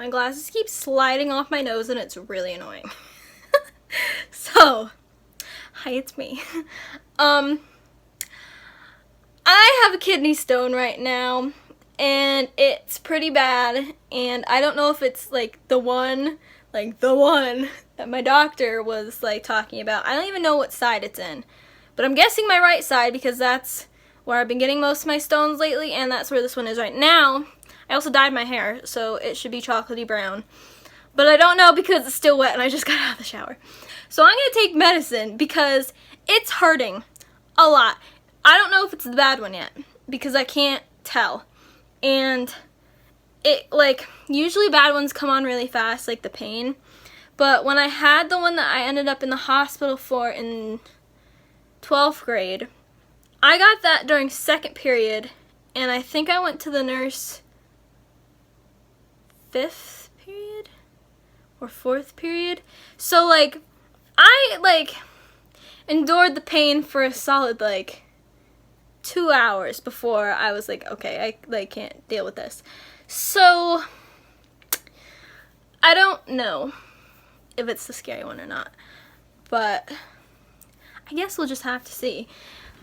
My glasses keep sliding off my nose and it's really annoying. So, hi, it's me. I have a kidney stone right now and it's pretty bad, and I don't know if it's like the one that my doctor was like talking about. I don't even know what side it's in, but I'm guessing my right side because that's where I've been getting most of my stones lately, and that's where this one is right now. I also dyed my hair, so it should be chocolatey brown. But I don't know because it's still wet and I just got out of the shower. So I'm going to take medicine because it's hurting a lot. I don't know if it's the bad one yet because I can't tell. And it, like, usually bad ones come on really fast, like the pain. But when I had the one that I ended up in the hospital for in 12th grade, I got that during second period, and I think I went to the nurse 5th period or 4th period. So like I like endured the pain for a solid like 2 hours before I was like, okay, I like can't deal with this. So I don't know if it's the scary one or not, but I guess we'll just have to see.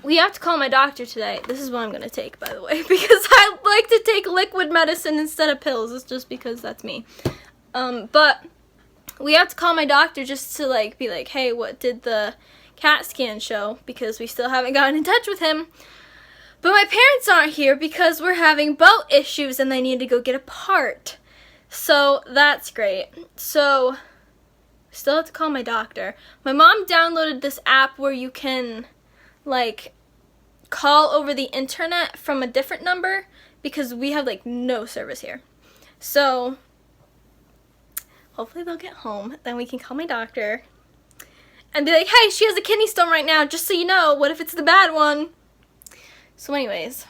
We have to call my doctor today. This is what I'm going to take, by the way, because I like to take liquid medicine instead of pills. It's just because that's me. But we have to call my doctor just to like be like, hey, what did the CAT scan show? Because we still haven't gotten in touch with him. But my parents aren't here because we're having boat issues and they need to go get a part. So that's great. So still have to call my doctor. My mom downloaded this app where you can like call over the internet from a different number because we have like no service here. So hopefully they'll get home, then we can call my doctor and be like, hey, she has a kidney stone right now, just so you know. What if it's the bad one? So anyways,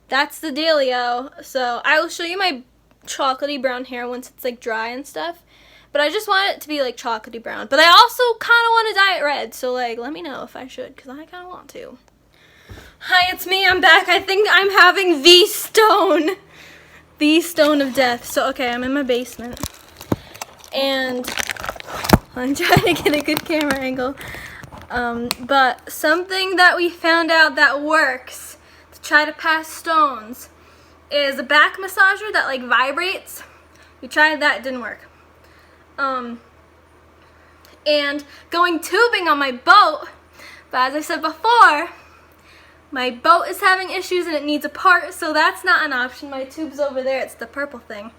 that's the dealio. So I will show you my chocolatey brown hair once it's like dry and stuff. But I just want it to be like chocolatey brown. But I also kind of want to dye it red. So like, let me know if I should, because I kind of want to. Hi, it's me. I'm back. I think I'm having the stone. The stone of death. So okay, I'm in my basement. And I'm trying to get a good camera angle. But something that we found out that works to try to pass stones is a back massager that like vibrates. We tried that, it didn't work. And going tubing on my boat, but as I said before, my boat is having issues and it needs a part, so that's not an option. My tube's over there, it's the purple thing.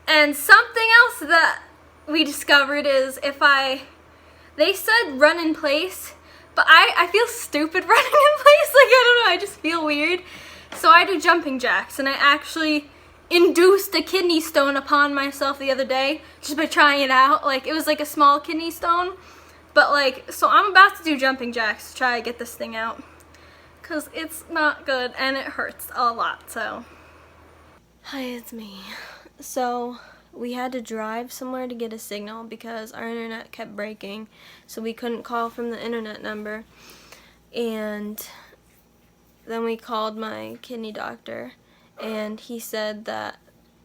And something else that we discovered is they said run in place, but I feel stupid running in place, like I don't know, I just feel weird. So I do jumping jacks, and I actually induced a kidney stone upon myself the other day just by trying it out. Like, it was like a small kidney stone, but like, so I'm about to do jumping jacks to try to get this thing out because it's not good and it hurts a lot. So hi, it's me. So we had to drive somewhere to get a signal because our internet kept breaking, so we couldn't call from the internet number. And then we called my kidney doctor, and he said that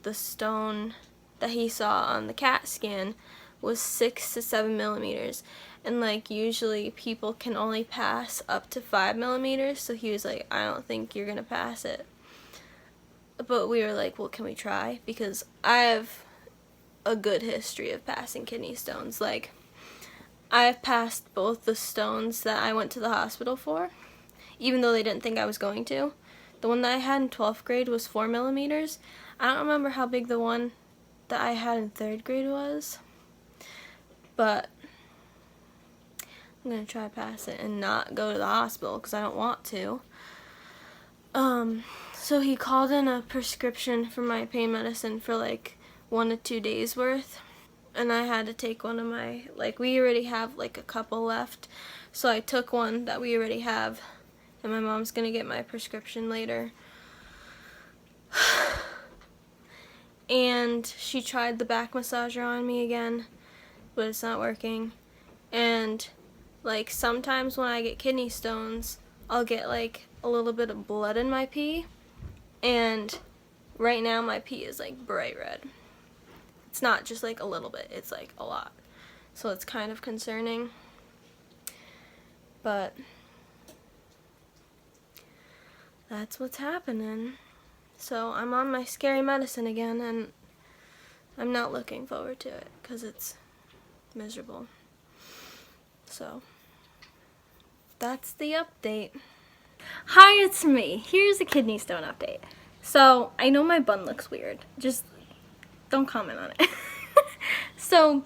the stone that he saw on the CAT scan was 6 to 7 millimeters, and like usually people can only pass up to 5 millimeters, so he was like, I don't think you're gonna pass it. But we were like, well, can we try? Because I have a good history of passing kidney stones. Like, I've passed both the stones that I went to the hospital for, even though they didn't think I was going to. The one that I had in 12th grade was 4 millimeters. I don't remember how big the one that I had in 3rd grade was, but I'm going to try to pass it and not go to the hospital because I don't want to. So he called in a prescription for my pain medicine for like 1 to 2 days worth, and I had to take one of my, like, we already have like a couple left, so I took one that we already have, and my mom's gonna get my prescription later. And she tried the back massager on me again, but it's not working. And like sometimes when I get kidney stones, I'll get like a little bit of blood in my pee, and right now my pee is like bright red. It's not just like a little bit, it's like a lot. So it's kind of concerning. But that's what's happening. So I'm on my scary medicine again, and I'm not looking forward to it because it's miserable. So that's the update. Hi, it's me. Here's a kidney stone update. So I know my bun looks weird. Just don't comment on it. So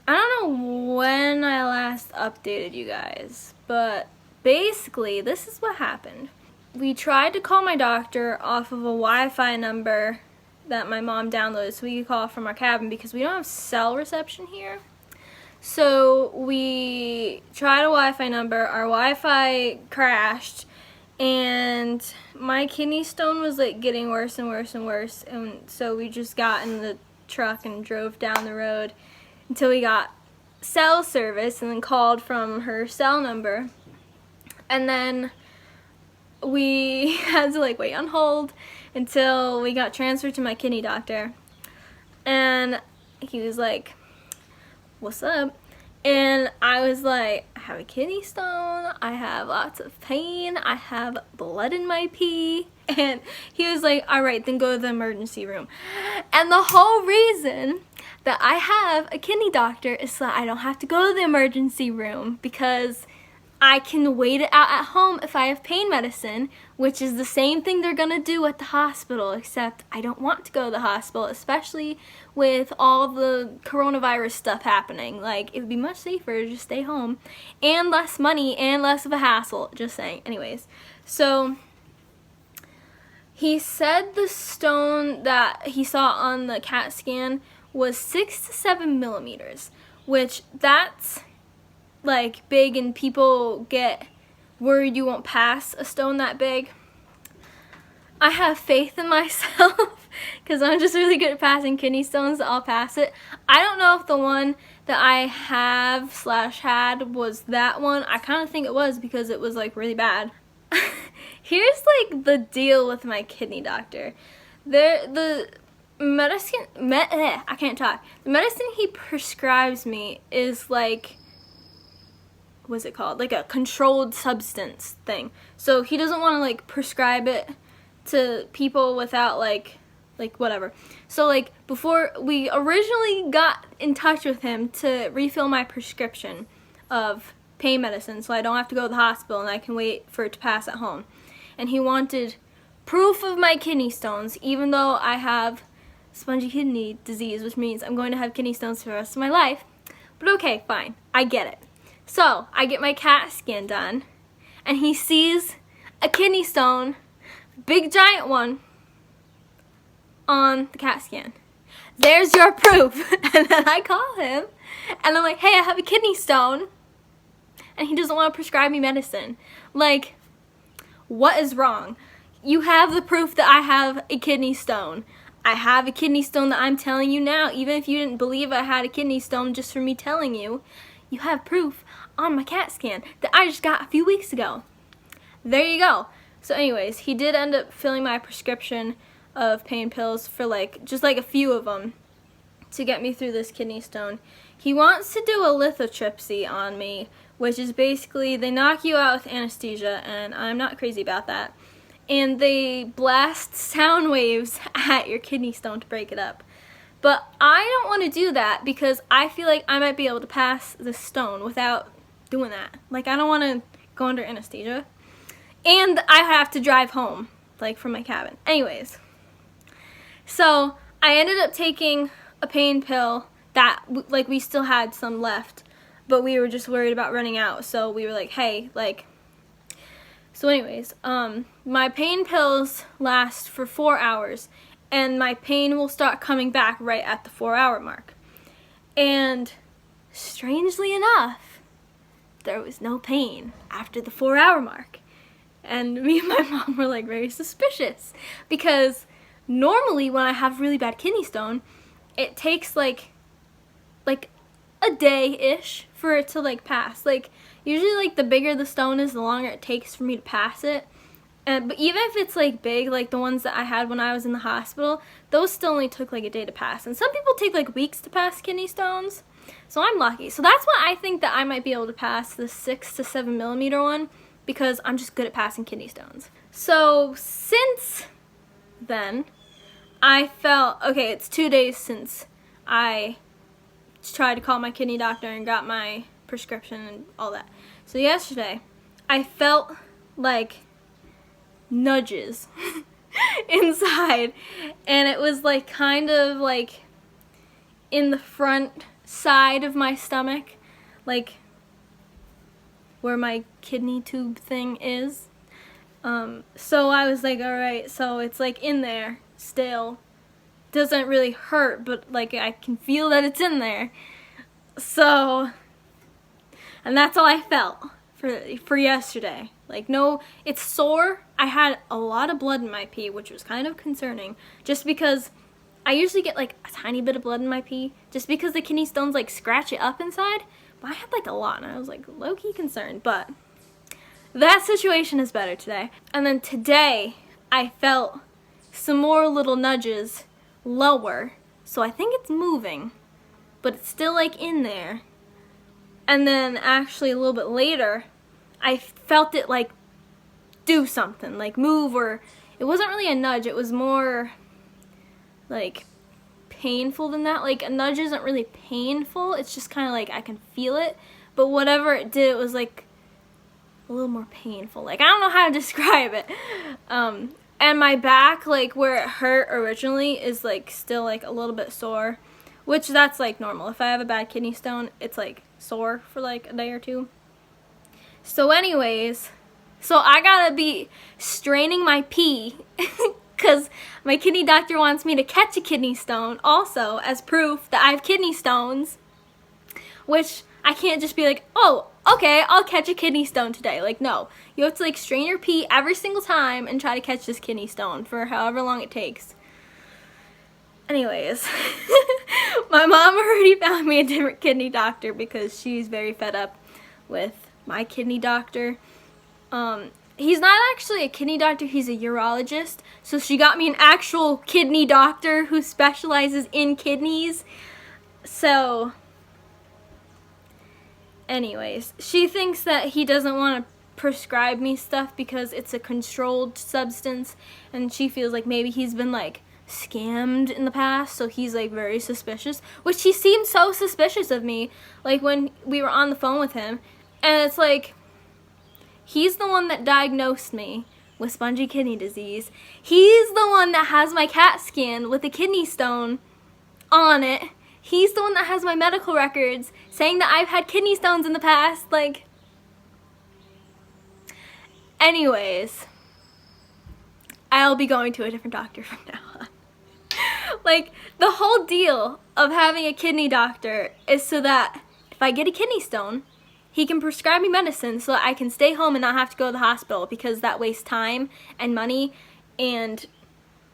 I don't know when I last updated you guys, but basically this is what happened. We tried to call my doctor off of a Wi-Fi number that my mom downloaded so we could call from our cabin because we don't have cell reception here. So we tried a Wi-Fi number, our Wi-Fi crashed, and my kidney stone was like getting worse and worse and worse, and so we just got in the truck and drove down the road until we got cell service and then called from her cell number. And then we had to like wait on hold until we got transferred to my kidney doctor. And he was like, "What's up?" And I was like, "I have a kidney stone, I have lots of pain, I have blood in my pee." And he was like, "Alright, then go to the emergency room." And the whole reason that I have a kidney doctor is so that I don't have to go to the emergency room, because I can wait it out at home if I have pain medicine, which is the same thing they're gonna do at the hospital, except I don't want to go to the hospital, especially with all the coronavirus stuff happening. Like, it would be much safer to just stay home, and less money, and less of a hassle, just saying. Anyways, so he said the stone that he saw on the CAT scan was 6 to 7 millimeters, which that's like big, and people get worried you won't pass a stone that big. I have faith in myself because I'm just really good at passing kidney stones. I'll pass it. I don't know if the one that I have / had was that one. I kind of think it was because it was like really bad. Here's like the deal with my kidney doctor. The medicine The medicine he prescribes me is like, what's it called? Like a controlled substance thing. So he doesn't want to like prescribe it to people without like whatever. So like before we originally got in touch with him to refill my prescription of pain medicine so I don't have to go to the hospital and I can wait for it to pass at home. And he wanted proof of my kidney stones, even though I have spongy kidney disease, which means I'm going to have kidney stones for the rest of my life. But okay, fine, I get it. So I get my CAT scan done, and he sees a kidney stone, big giant one, on the CAT scan. "There's your proof." And then I call him, and I'm like, "Hey, I have a kidney stone," and he doesn't want to prescribe me medicine. Like, what is wrong? You have the proof that I have a kidney stone. I have a kidney stone that I'm telling you now. Even if you didn't believe I had a kidney stone just for me telling you, you have proof on my CAT scan that I just got a few weeks ago. There you go. So anyways, he did end up filling my prescription of pain pills for like just like a few of them to get me through this kidney stone. He wants to do a lithotripsy on me, which is basically they knock you out with anesthesia, and I'm not crazy about that. And they blast sound waves at your kidney stone to break it up. But I don't want to do that because I feel like I might be able to pass this stone without doing that. Like, I don't want to go under anesthesia. And I have to drive home, like, from my cabin. Anyways, so I ended up taking a pain pill that, like, we still had some left, but we were just worried about running out. So we were like, hey, like, so anyways, my pain pills last for 4 hours, and my pain will start coming back right at the 4-hour mark. And strangely enough, there was no pain after the 4-hour mark. And me and my mom were like very suspicious, because normally when I have really bad kidney stone, it takes like a day-ish for it to like pass. Like, usually like the bigger the stone is, the longer it takes for me to pass it. But even if it's like big, like the ones that I had when I was in the hospital, those still only took like a day to pass. And some people take like weeks to pass kidney stones. So I'm lucky. So that's why I think that I might be able to pass the 6 to 7 millimeter one, because I'm just good at passing kidney stones. So since then, I felt, okay, it's 2 days since I tried to call my kidney doctor and got my prescription and all that. So yesterday, I felt like nudges inside, and it was like kind of like in the front side of my stomach, like where my kidney tube thing is. So I was like, alright, so it's like in there still. Doesn't really hurt, but like I can feel that it's in there. So, and that's all I felt for yesterday. Like, no, it's sore. I had a lot of blood in my pee, which was kind of concerning, just because I usually get like a tiny bit of blood in my pee, just because the kidney stones like scratch it up inside. But I had like a lot, and I was like low-key concerned. But that situation is better today. And then today, I felt some more little nudges lower, so I think it's moving, but it's still like in there. And then actually a little bit later, I felt it like do something, like move, or it wasn't really a nudge, it was more like painful than that. Like a nudge isn't really painful, it's just kind of like I can feel it, but whatever it did, it was like a little more painful. Like I don't know how to describe it. And my back, like where it hurt originally, is like still like a little bit sore, which that's like normal. If I have a bad kidney stone, it's like sore for like a day or two. So anyways, so I gotta be straining my pee because my kidney doctor wants me to catch a kidney stone also as proof that I have kidney stones, which I can't just be like, oh, okay, I'll catch a kidney stone today. Like, no. You have to, like, strain your pee every single time and try to catch this kidney stone for however long it takes. Anyways, my mom already found me a different kidney doctor because she's very fed up with my kidney doctor. He's not actually a kidney doctor, he's a urologist. So she got me an actual kidney doctor who specializes in kidneys. So anyways, she thinks that he doesn't want to prescribe me stuff because it's a controlled substance, and she feels like maybe he's been like scammed in the past, so he's like very suspicious, which he seemed so suspicious of me like when we were on the phone with him, and it's like he's the one that diagnosed me with spongy kidney disease. He's the one that has my CAT scan with a kidney stone on it. He's the one that has my medical records saying that I've had kidney stones in the past. Like, anyways, I'll be going to a different doctor from now on. Like, the whole deal of having a kidney doctor is so that if I get a kidney stone, he can prescribe me medicine so that I can stay home and not have to go to the hospital, because that wastes time and money and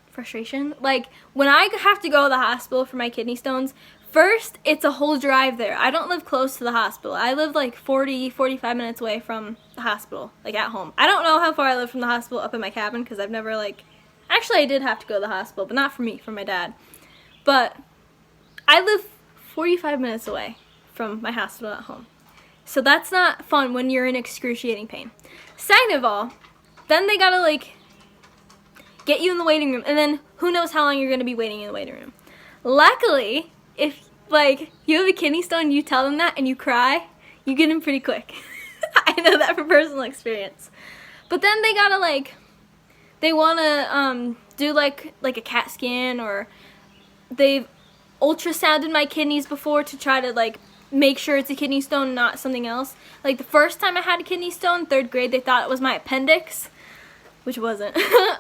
frustration. Like, when I have to go to the hospital for my kidney stones, first, it's a whole drive there. I don't live close to the hospital. I live like 45 minutes away from the hospital, like at home. I don't know how far I live from the hospital up in my cabin because I've never like, actually I did have to go to the hospital, but not for me, for my dad. But I live 45 minutes away from my hospital at home. So that's not fun when you're in excruciating pain. Second of all, then they gotta like get you in the waiting room, and then who knows how long you're gonna be waiting in the waiting room. Luckily, if like you have a kidney stone, you tell them that and you cry, you get them pretty quick. I know that from personal experience. But then they gotta like, they wanna do like a CAT scan, or they've ultrasounded my kidneys before to try to like make sure it's a kidney stone, not something else. Like the first time I had a kidney stone, 3rd grade, they thought it was my appendix, which wasn't.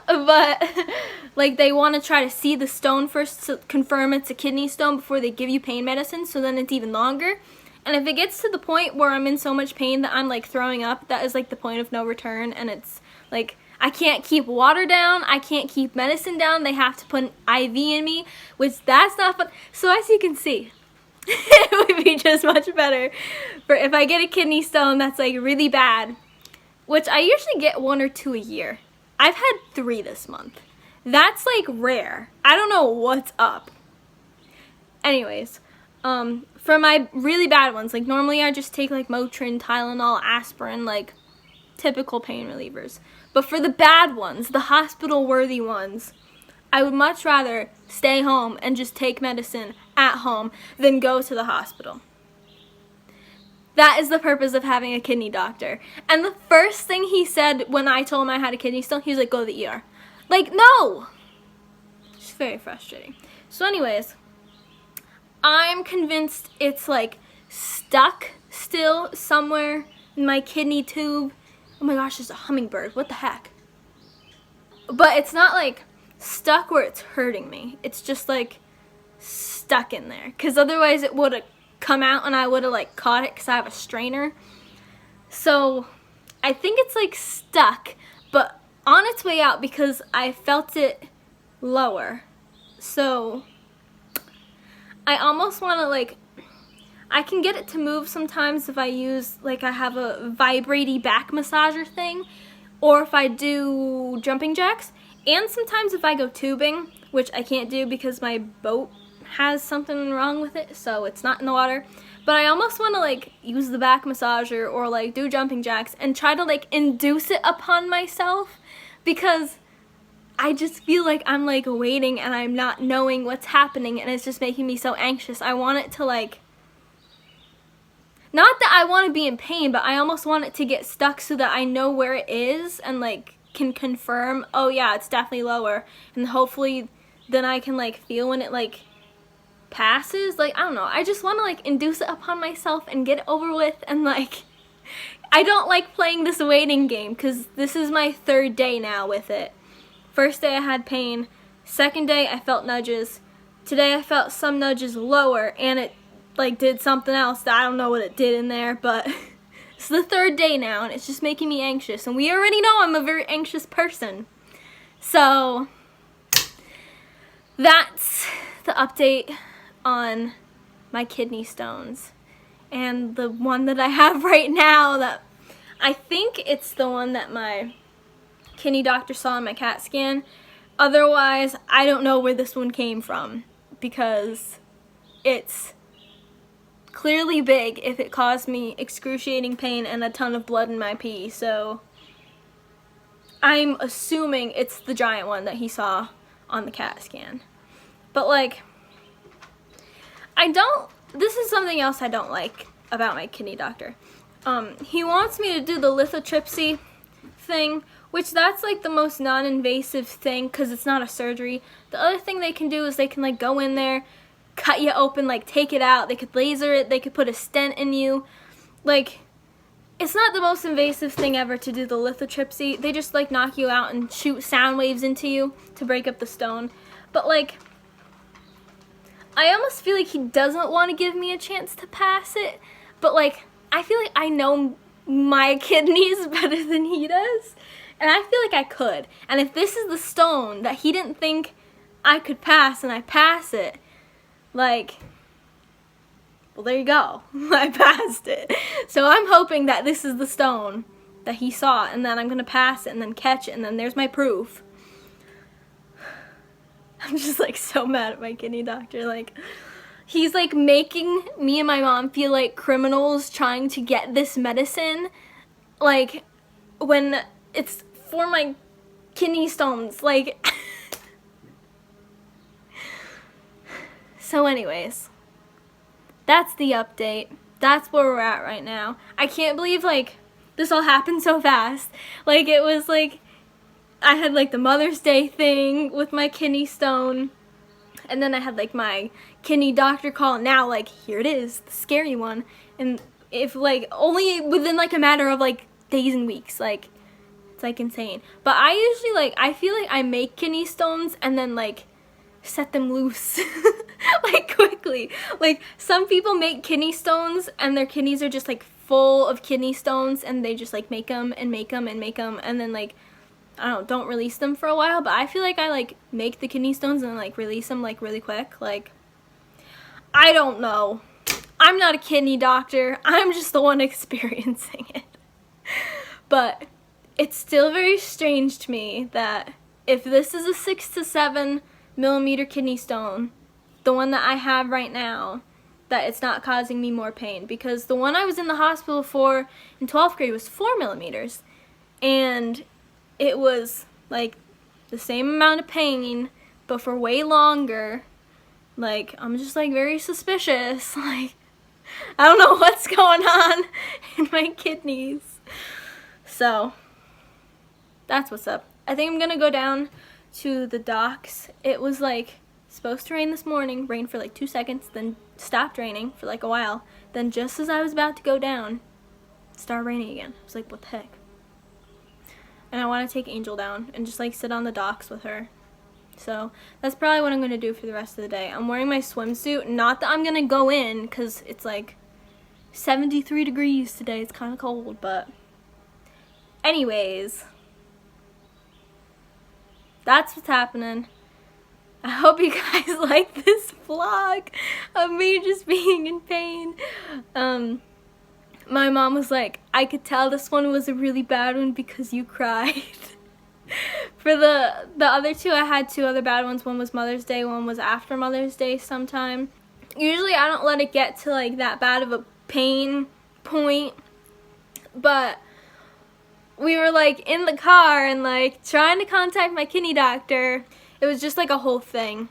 But like they want to try to see the stone first to confirm it's a kidney stone before they give you pain medicine, so then it's even longer. And if it gets to the point where I'm in so much pain that I'm like throwing up, that is like the point of no return, and it's like I can't keep water down, I can't keep medicine down, they have to put an IV in me, which that's not fun. So as you can see, it would be just much better for if I get a kidney stone that's like really bad, which I usually get 1 or 2 a year. I've had 3 this month. That's like rare. I don't know what's up. Anyways, for my really bad ones, like normally I just take like Motrin, Tylenol, aspirin, like typical pain relievers. But for the bad ones, the hospital-worthy ones, I would much rather stay home and just take medicine at home than go to the hospital. That is the purpose of having a kidney doctor. And the first thing he said when I told him I had a kidney stone, he was like, go to the ER. Like, no! It's very frustrating. So anyways, I'm convinced it's like stuck still somewhere in my kidney tube. Oh my gosh, there's a hummingbird. What the heck? But it's not like stuck where it's hurting me. It's just like stuck in there. Because otherwise it would have come out and I would have like caught it because I have a strainer. So I think it's like stuck, but on its way out because I felt it lower. So I almost want to like, I can get it to move sometimes if I use, like I have a vibrating back massager thing, or if I do jumping jacks, and sometimes if I go tubing, which I can't do because my boat has something wrong with it, so it's not in the water. But I almost want to like use the back massager or like do jumping jacks and try to like induce it upon myself, because I just feel like I'm like waiting and I'm not knowing what's happening and it's just making me so anxious. I want it to like, not that I want to be in pain, but I almost want it to get stuck so that I know where it is and like can confirm, oh yeah, it's definitely lower, and hopefully then I can like feel when it like passes. Like, I don't know, I just want to like induce it upon myself and get it over with. And like, I don't like playing this waiting game because this is my 3rd day now with it. First day I had pain, second day I felt nudges, today I felt some nudges lower, and it like did something else that I don't know what it did in there, but it's the 3rd day now and it's just making me anxious, and we already know I'm a very anxious person. So that's the update on my kidney stones, and the one that I have right now, that I think it's the one that my kidney doctor saw in my CAT scan. Otherwise, I don't know where this one came from, because it's clearly big if it caused me excruciating pain and a ton of blood in my pee. So I'm assuming it's the giant one that he saw on the CAT scan. But like, this is something else I don't like about my kidney doctor. He wants me to do the lithotripsy thing, which that's like the most non-invasive thing because it's not a surgery. The other thing they can do is they can like go in there, cut you open, like take it out. They could laser it, they could put a stent in you. Like, it's not the most invasive thing ever to do the lithotripsy. They just like knock you out and shoot sound waves into you to break up the stone. But like, I almost feel like he doesn't want to give me a chance to pass it. But like, I feel like I know my kidneys better than he does. And I feel like I could. And if this is the stone that he didn't think I could pass and I pass it, like, well, there you go. I passed it. So I'm hoping that this is the stone that he saw, and then I'm going to pass it and then catch it, and then there's my proof. I'm just like so mad at my kidney doctor. Like, he's like making me and my mom feel like criminals trying to get this medicine, like, when it's for my kidney stones. Like, so anyways, that's the update. That's where we're at right now. I can't believe like this all happened so fast. Like, it was like I had like the Mother's Day thing with my kidney stone, and then I had like my kidney doctor call, and now like here it is, the scary one. And if like only within like a matter of like days and weeks, like it's like insane. But I usually like, I feel like I make kidney stones and then like set them loose like quickly. Like, some people make kidney stones and their kidneys are just like full of kidney stones, and they just like make them and make them and make them, and then like, I don't know, don't release them for a while. But I feel like I like make the kidney stones and like release them like really quick. Like, I don't know. I'm not a kidney doctor. I'm just the one experiencing it. But it's still very strange to me that if this is a 6 to 7 millimeter kidney stone, the one that I have right now, that it's not causing me more pain, because the one I was in the hospital for in 12th grade was 4 millimeters, and it was like the same amount of pain, but for way longer. Like, I'm just like very suspicious. Like, I don't know what's going on in my kidneys. So, that's what's up. I think I'm gonna go down to the docks. It was like supposed to rain this morning, rained for like 2 seconds, then stopped raining for like a while. Then just as I was about to go down, it started raining again. I was like, what the heck? And I want to take Angel down and just like sit on the docks with her. So that's probably what I'm going to do for the rest of the day. I'm wearing my swimsuit. Not that I'm going to go in because it's like 73 degrees today. It's kind of cold, but anyways, that's what's happening. I hope you guys like this vlog of me just being in pain. My mom was like, I could tell this one was a really bad one because you cried. For the other two, I had 2 other bad ones. One was Mother's Day, one was after Mother's Day sometime. Usually I don't let it get to like that bad of a pain point, but we were like in the car and like trying to contact my kidney doctor. It was just like a whole thing,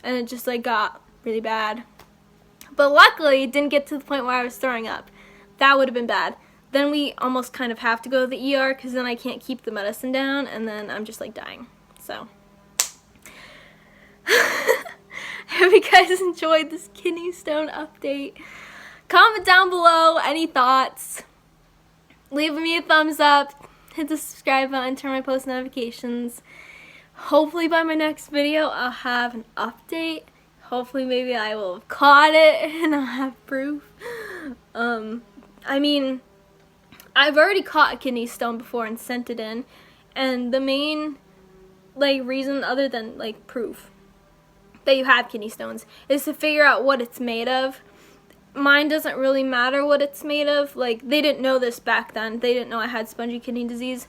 and it just like got really bad. But luckily it didn't get to the point where I was throwing up. That would have been bad. Then we almost kind of have to go to the ER because then I can't keep the medicine down, and then I'm just like dying. So I hope you guys enjoyed this kidney stone update. Comment down below any thoughts. Leave me a thumbs up. Hit the subscribe button. Turn on my post notifications. Hopefully by my next video I'll have an update. Hopefully maybe I will have caught it and I'll have proof. I mean, I've already caught a kidney stone before and sent it in, and the main like reason other than like proof that you have kidney stones is to figure out what it's made of. Mine doesn't really matter what it's made of. Like, they didn't know this back then. They didn't know I had spongy kidney disease,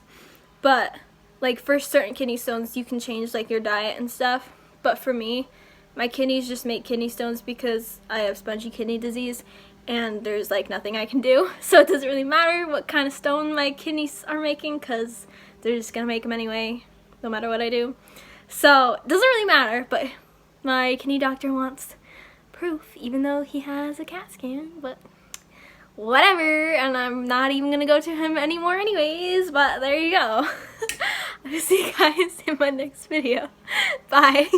but like for certain kidney stones you can change like your diet and stuff. But for me, my kidneys just make kidney stones because I have spongy kidney disease, and there's like nothing I can do. So it doesn't really matter what kind of stone my kidneys are making because they're just gonna make them anyway, no matter what I do. So it doesn't really matter, but my kidney doctor wants proof, even though he has a CAT scan, but whatever, and I'm not even gonna go to him anymore anyways, but there you go. I'll see you guys in my next video. Bye.